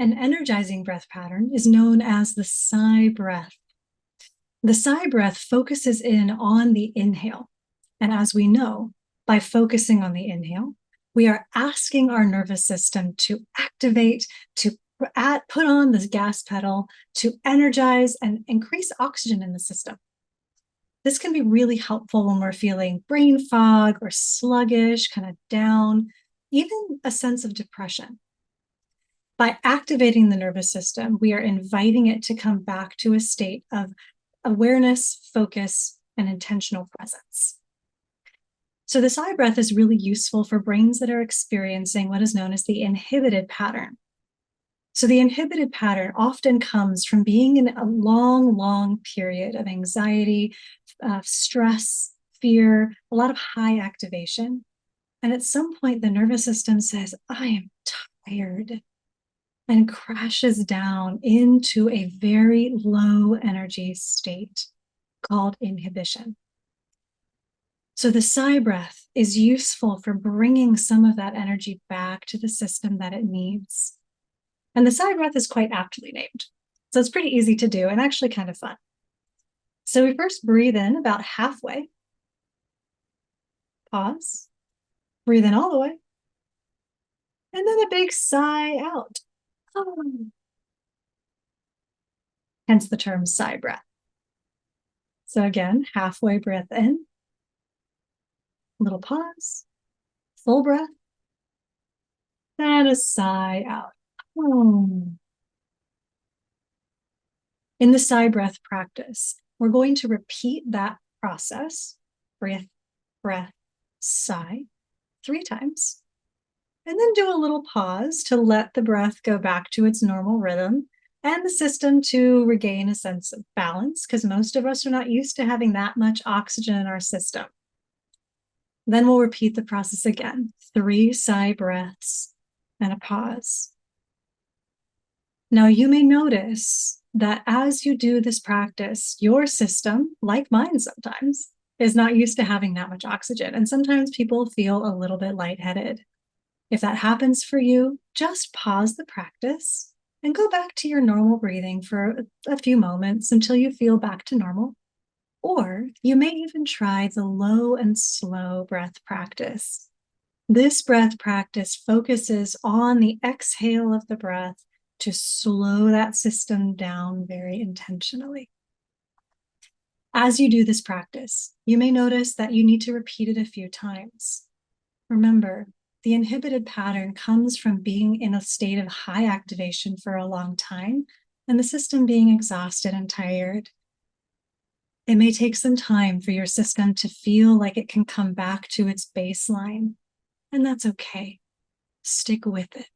An energizing breath pattern is known as the sigh breath. The sigh breath focuses in on the inhale. And as we know, by focusing on the inhale, we are asking our nervous system to activate, to put on the gas pedal, to energize and increase oxygen in the system. This can be really helpful when we're feeling brain fog or sluggish, kind of down, even a sense of depression. By activating the nervous system, we are inviting it to come back to a state of awareness, focus, and intentional presence. So the sigh breath is really useful for brains that are experiencing what is known as the inhibited pattern. So the inhibited pattern often comes from being in a long period of anxiety, stress, fear, a lot of high activation. And at some point, the nervous system says, I am tired, and crashes down into a very low energy state called inhibition. So the sigh breath is useful for bringing some of that energy back to the system that it needs. And the sigh breath is quite aptly named. So it's pretty easy to do and actually kind of fun. So we first breathe in about halfway, pause, breathe in all the way, and then a big sigh out. Oh. Hence the term sigh breath. So again, halfway breath in, little pause, full breath, and a sigh out. Oh. In the sigh breath practice, we're going to repeat that process, breath, breath, sigh, 3 times, and then do a little pause to let the breath go back to its normal rhythm and the system to regain a sense of balance, because most of us are not used to having that much oxygen in our system. Then we'll repeat the process again, 3 sigh breaths and a pause. Now you may notice that as you do this practice, your system, like mine sometimes, is not used to having that much oxygen. And sometimes people feel a little bit lightheaded. If that happens for you, just pause the practice and go back to your normal breathing for a few moments until you feel back to normal. Or you may even try the low and slow breath practice. This breath practice focuses on the exhale of the breath to slow that system down very intentionally. As you do this practice, you may notice that you need to repeat it a few times. Remember, the inhibited pattern comes from being in a state of high activation for a long time and the system being exhausted and tired. It may take some time for your system to feel like it can come back to its baseline, and that's okay. Stick with it.